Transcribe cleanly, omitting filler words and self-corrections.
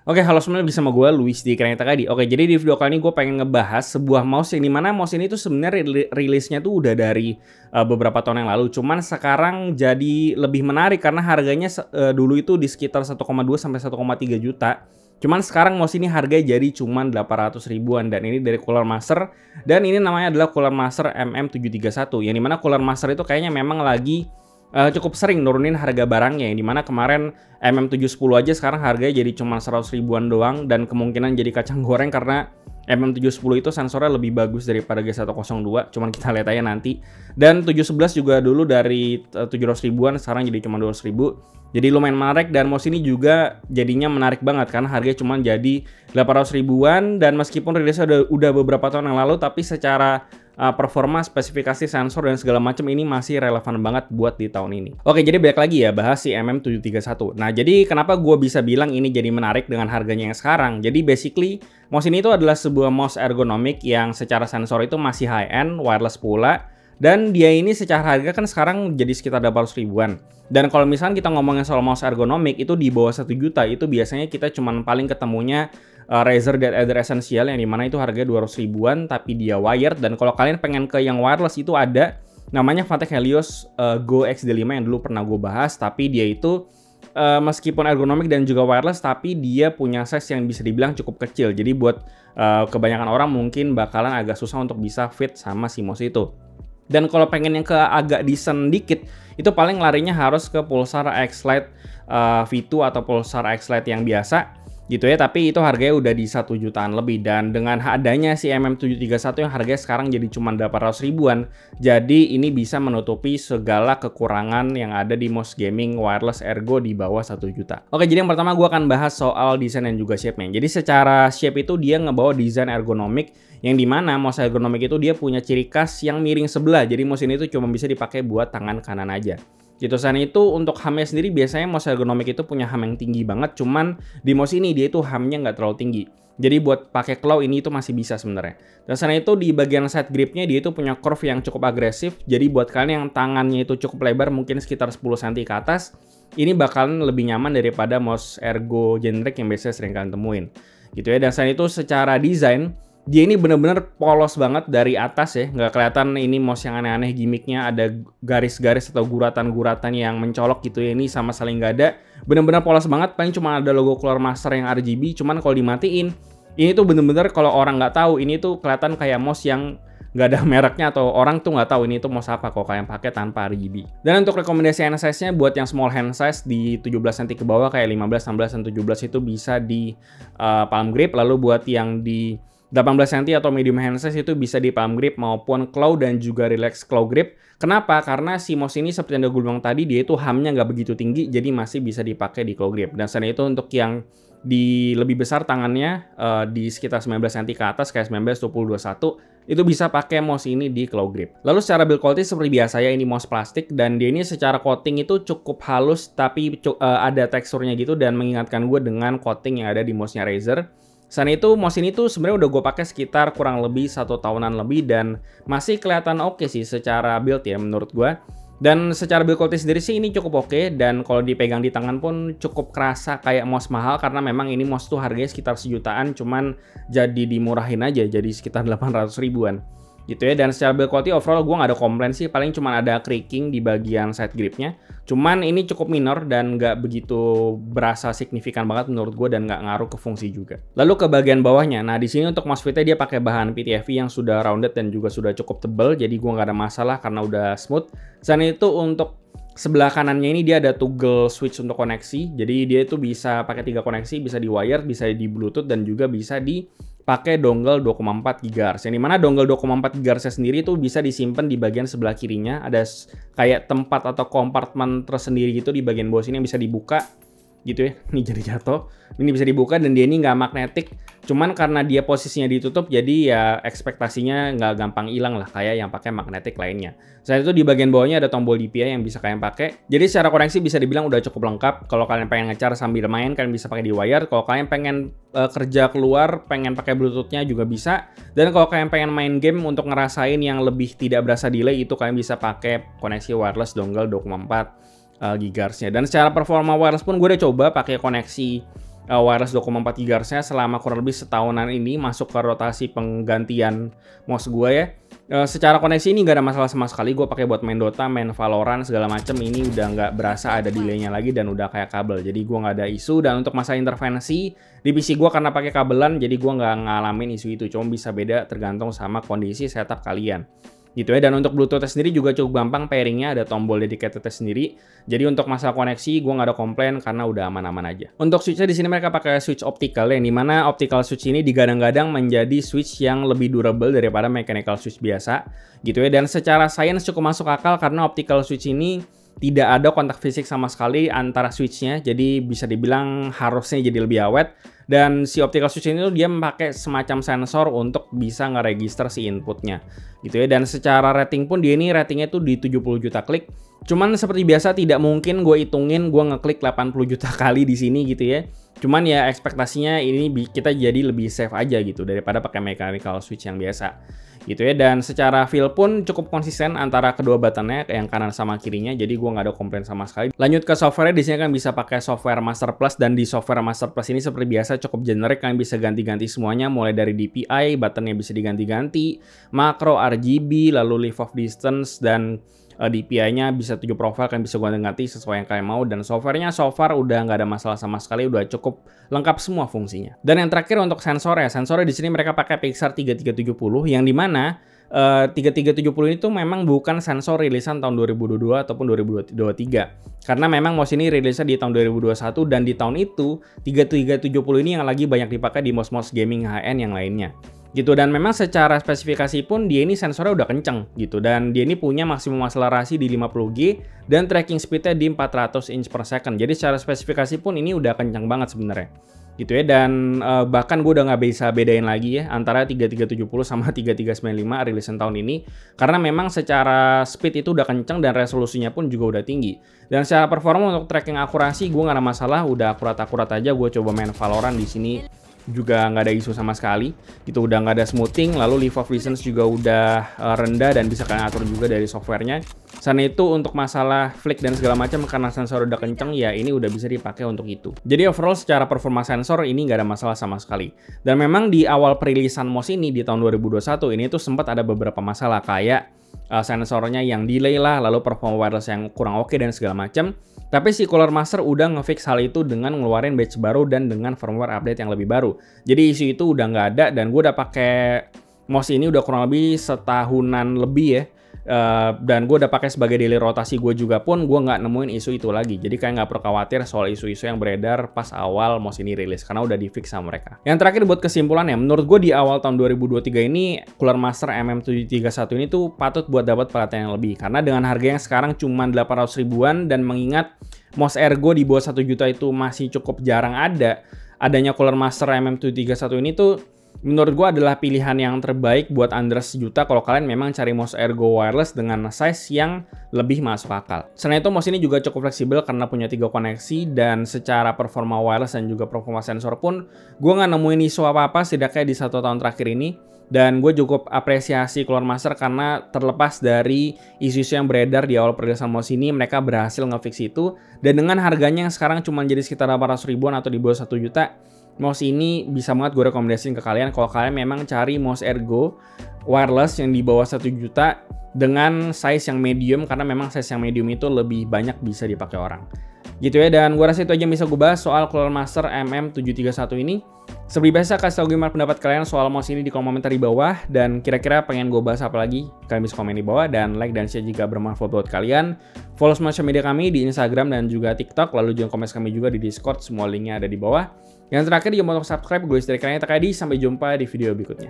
Oke, halo semuanya, bersama gue Luis di Kanita Tadi. Oke, jadi di video kali ini gue pengen ngebahas sebuah mouse yang dimana mouse ini tuh sebenarnya rilisnya tuh udah dari beberapa tahun yang lalu. Cuman sekarang jadi lebih menarik karena harganya dulu itu di sekitar 1,2 sampai 1,3 juta. Cuman sekarang mouse ini harganya jadi cuman 800 ribuan dan ini dari Cooler Master, dan ini namanya adalah Cooler Master MM731. Yang dimana Cooler Master itu kayaknya memang lagi cukup sering nurunin harga barangnya, yang dimana kemarin MM710 aja sekarang harganya jadi cuma 100 ribuan doang, dan kemungkinan jadi kacang goreng karena MM710 itu sensornya lebih bagus daripada G102, cuman kita lihat aja nanti. Dan 711 juga dulu dari 700 ribuan sekarang jadi cuma 200 ribu. Jadi lumayan menarik, dan mouse ini juga jadinya menarik banget karena harganya cuma jadi 800 ribuan, dan meskipun rilisnya udah beberapa tahun yang lalu, tapi secara performa, spesifikasi sensor dan segala macam ini masih relevan banget buat di tahun ini. Oke, jadi balik lagi ya bahas si MM731. Nah, jadi kenapa gue bisa bilang ini jadi menarik dengan harganya yang sekarang? Jadi basically mouse ini itu adalah sebuah mouse ergonomik yang secara sensor itu masih high end, wireless pula. Dan dia ini secara harga kan sekarang jadi sekitar 800 ribuan. Dan kalau misalnya kita ngomongin soal mouse ergonomik itu di bawah 1 juta, itu biasanya kita cuman paling ketemunya Razer Dead Eder Essential, yang dimana itu harganya 200 ribuan tapi dia wired. Dan kalau kalian pengen ke yang wireless itu ada namanya Fanatec Helios Go XD5 yang dulu pernah gue bahas, tapi dia itu meskipun ergonomik dan juga wireless, tapi dia punya size yang bisa dibilang cukup kecil. Jadi buat kebanyakan orang mungkin bakalan agak susah untuk bisa fit sama si mouse itu. Dan kalau pengen yang ke agak decent dikit, itu paling larinya harus ke Pulsar X-Lite V2 atau Pulsar X-Lite yang biasa gitu ya, tapi itu harganya udah di 1 jutaan lebih. Dan dengan adanya si MM731 yang harganya sekarang jadi cuma 800 ribuan, jadi ini bisa menutupi segala kekurangan yang ada di mouse gaming wireless ergo di bawah 1 juta. Oke, jadi yang pertama gue akan bahas soal desain dan juga shape-nya. Jadi secara shape itu dia ngebawa desain ergonomik, yang dimana mouse ergonomik itu dia punya ciri khas yang miring sebelah. Jadi mouse ini tuh cuma bisa dipakai buat tangan kanan aja gitu. Selain itu untuk HAM-nya sendiri, biasanya mouse ergonomik itu punya HAM yang tinggi banget, cuman di mouse ini dia itu HAM-nya nggak terlalu tinggi. Jadi buat pakai claw ini itu masih bisa sebenarnya. Dan selain itu di bagian side gripnya dia itu punya curve yang cukup agresif. Jadi buat kalian yang tangannya itu cukup lebar, mungkin sekitar 10 cm ke atas, ini bakalan lebih nyaman daripada mouse ergo generic yang biasanya sering kalian temuin gitu ya. Dan selain itu secara desain, dia ini bener-bener polos banget dari atas ya, nggak kelihatan ini mouse yang aneh-aneh gimmicknya, ada garis-garis atau guratan-guratan yang mencolok gitu ya, ini sama sekali nggak ada. Bener-bener polos banget, paling cuma ada logo Cooler Master yang RGB, cuman kalau dimatiin, ini tuh bener-bener kalau orang nggak tahu, ini tuh kelihatan kayak mouse yang nggak ada mereknya, atau orang tuh nggak tahu ini tuh mouse apa kalau kalian pakai tanpa RGB. Dan untuk rekomendasi hand size-nya buat yang small hand size di 17 cm ke bawah kayak 15, 16, dan 17 itu bisa di palm grip, lalu buat yang di 18 cm atau medium hand size itu bisa di palm grip maupun claw dan juga relax claw grip. Kenapa? Karena si mouse ini seperti yang gue bilang tadi, dia itu HAM-nya nggak begitu tinggi, jadi masih bisa dipakai di claw grip. Dan selain itu untuk yang di lebih besar tangannya di sekitar 19 cm ke atas kayak 19, 20, 21 itu bisa pakai mouse ini di claw grip. Lalu secara build quality seperti biasa ya, ini mouse plastik dan dia ini secara coating itu cukup halus tapi ada teksturnya gitu, dan mengingatkan gue dengan coating yang ada di mouse-nya Razer. Selain itu mouse ini tuh sebenarnya udah gue pakai sekitar kurang lebih 1 tahunan lebih, dan masih kelihatan oke sih secara build ya menurut gue. Dan secara build quality sendiri sih ini cukup oke, dan kalau dipegang di tangan pun cukup kerasa kayak mouse mahal, karena memang ini mouse tuh harganya sekitar sejutaan, cuman jadi dimurahin aja jadi sekitar 800 ribuan gitu ya. Dan secara build quality overall gue nggak ada komplain sih, paling cuma ada creaking di bagian side gripnya, cuman ini cukup minor dan nggak begitu berasa signifikan banget menurut gue, dan nggak ngaruh ke fungsi juga. Lalu ke bagian bawahnya, nah di sini untuk mouse fitnya dia pakai bahan PTFE yang sudah rounded dan juga sudah cukup tebal, jadi gue nggak ada masalah karena udah smooth. Selain itu untuk sebelah kanannya ini dia ada toggle switch untuk koneksi, jadi dia itu bisa pakai 3 koneksi, bisa di wired, bisa di bluetooth, dan juga bisa dipakai dongle 2,4 GHz. Yang dimana dongle 2,4 GHz sendiri itu bisa disimpan di bagian sebelah kirinya, ada kayak tempat atau kompartemen tersendiri gitu di bagian bawah sini yang bisa dibuka gitu ya. Ini jadi jatuh, ini bisa dibuka, dan dia ini nggak magnetik, cuman karena dia posisinya ditutup jadi ya ekspektasinya nggak gampang hilang lah kayak yang pakai magnetik lainnya. Selain itu di bagian bawahnya ada tombol DPI yang bisa kalian pakai, jadi secara koneksi bisa dibilang udah cukup lengkap. Kalau kalian pengen ngecar sambil main, kalian bisa pakai di wire. Kalau kalian pengen kerja keluar, pengen pakai bluetoothnya juga bisa. Dan kalau kalian pengen main game untuk ngerasain yang lebih tidak berasa delay, itu kalian bisa pakai koneksi wireless dongle 2,4 GHz-nya. Dan secara performa wireless pun gue udah coba pakai koneksi wireless 2,4 GHz-nya selama kurang lebih setahunan ini masuk ke rotasi penggantian mouse gue ya. Secara koneksi ini nggak ada masalah sama sekali. Gue pakai buat main Dota, main Valorant segala macem. Ini udah nggak berasa ada delay-nya lagi dan udah kayak kabel. Jadi gue nggak ada isu. Dan untuk masalah intervensi di PC gue karena pakai kabelan, jadi gue nggak ngalamin isu itu. Cuma bisa beda tergantung sama kondisi setup kalian. Gitu ya. Dan untuk Bluetooth sendiri juga cukup gampang, pairingnya ada tombol dedicated sendiri. Jadi untuk masalah koneksi gue nggak ada komplain karena udah aman-aman aja. Untuk switchnya di sini mereka pakai switch optical yang dimana optical switch ini digadang-gadang menjadi switch yang lebih durable daripada mechanical switch biasa. Gitu ya. Dan secara sains cukup masuk akal karena optical switch ini tidak ada kontak fisik sama sekali antara switchnya, jadi bisa dibilang harusnya jadi lebih awet. Dan si optical switch ini tuh dia memakai semacam sensor untuk bisa ngeregister si inputnya gitu ya. Dan secara rating pun dia ini ratingnya tuh di 70 juta klik. Cuman seperti biasa tidak mungkin gue hitungin gue ngeklik 80 juta kali di sini gitu ya. Cuman ya ekspektasinya ini kita jadi lebih safe aja gitu daripada pakai mechanical switch yang biasa gitu ya. Dan secara feel pun cukup konsisten antara kedua buttonnya, yang kanan sama kirinya, jadi gue nggak ada komplain sama sekali. Lanjut ke software, di sini kan bisa pakai software Master Plus, dan di software Master Plus ini seperti biasa cukup generik, kalian bisa ganti-ganti semuanya, mulai dari DPI, buttonnya bisa diganti-ganti, makro, RGB, lalu leave of distance, dan DPI-nya bisa 7 profile, kalian bisa ganti-ganti sesuai yang kalian mau. Dan softwarenya so far udah nggak ada masalah sama sekali, udah cukup lengkap semua fungsinya. Dan yang terakhir untuk sensornya di sini mereka pakai Pixar 3370, yang dimana 3370 ini tuh memang bukan sensor rilisan tahun 2022 ataupun 2023. Karena memang mouse ini rilisnya di tahun 2021, dan di tahun itu 3370 ini yang lagi banyak dipakai di mouse-mouse gaming high-end yang lainnya. Gitu. Dan memang secara spesifikasi pun dia ini sensornya udah kenceng gitu, dan dia ini punya maksimum akselerasi di 50G dan tracking speednya di 400 inch per second. Jadi secara spesifikasi pun ini udah kenceng banget sebenarnya gitu ya. Dan bahkan gue udah nggak bisa bedain lagi ya antara 3370 sama 3395 rilisan tahun ini, karena memang secara speed itu udah kenceng dan resolusinya pun juga udah tinggi. Dan secara performa untuk tracking akurasi gue nggak ada masalah, udah akurat-akurat aja. Gue coba main Valorant di sini juga nggak ada isu sama sekali gitu, udah nggak ada smoothing, lalu leave of distance juga udah rendah dan bisa kalian atur juga dari softwarenya. Sana itu untuk masalah flick dan segala macam, karena sensor udah kenceng ya ini udah bisa dipakai untuk itu. Jadi overall secara performa sensor ini nggak ada masalah sama sekali. Dan memang di awal perilisan mouse ini di tahun 2021 ini tuh sempat ada beberapa masalah kayak sensornya yang delay lah, lalu performa wireless yang kurang oke dan segala macam. Tapi si Cooler Master udah ngefix hal itu dengan ngeluarin batch baru dan dengan firmware update yang lebih baru. Jadi isu itu udah nggak ada, dan gue udah pakai mouse ini udah kurang lebih setahunan lebih ya. Dan gue udah pakai sebagai daily rotasi gue juga, pun gue nggak nemuin isu itu lagi. Jadi kayak nggak perlu khawatir soal isu-isu yang beredar pas awal mouse ini rilis, karena udah di fix sama mereka. Yang terakhir buat kesimpulannya, menurut gue di awal tahun 2023 ini Cooler Master MM731 ini tuh patut buat dapat perhatian yang lebih, karena dengan harga yang sekarang cuma 800 ribuan, dan mengingat mouse ergo di bawah 1 juta itu masih cukup jarang adanya Cooler Master MM731 ini tuh menurut gue adalah pilihan yang terbaik buat under sejuta kalau kalian memang cari mouse ergo wireless dengan size yang lebih masuk akal. Selain itu, mouse ini juga cukup fleksibel karena punya 3 koneksi, dan secara performa wireless dan juga performa sensor pun gue nggak nemuin isu apa-apa setidaknya di 1 tahun terakhir ini. Dan gue cukup apresiasi Cooler Master karena terlepas dari isu-isu yang beredar di awal perilisan mouse ini, mereka berhasil ngefix itu. Dan dengan harganya yang sekarang cuma jadi sekitar 800 ribuan atau di bawah 1 juta, mouse ini bisa banget gue rekomendasiin ke kalian kalau kalian memang cari mouse ergo wireless yang di bawah 1 juta dengan size yang medium, karena memang size yang medium itu lebih banyak bisa dipakai orang. Gitu ya. Dan gue rasa itu aja yang bisa gue bahas soal Cooler Master MM731 ini. Seperti biasa, kasih tau gimana pendapat kalian soal mouse ini di kolom komentar di bawah, dan kira-kira pengen gue bahas apa lagi, kalian bisa komen di bawah, dan like dan share jika bermanfaat buat kalian. Follow semua social media kami di Instagram dan juga TikTok, lalu join komen kami juga di Discord, semua linknya ada di bawah. Yang terakhir, jangan lupa untuk subscribe. Gue dari kalian Takadi, sampai jumpa di video berikutnya.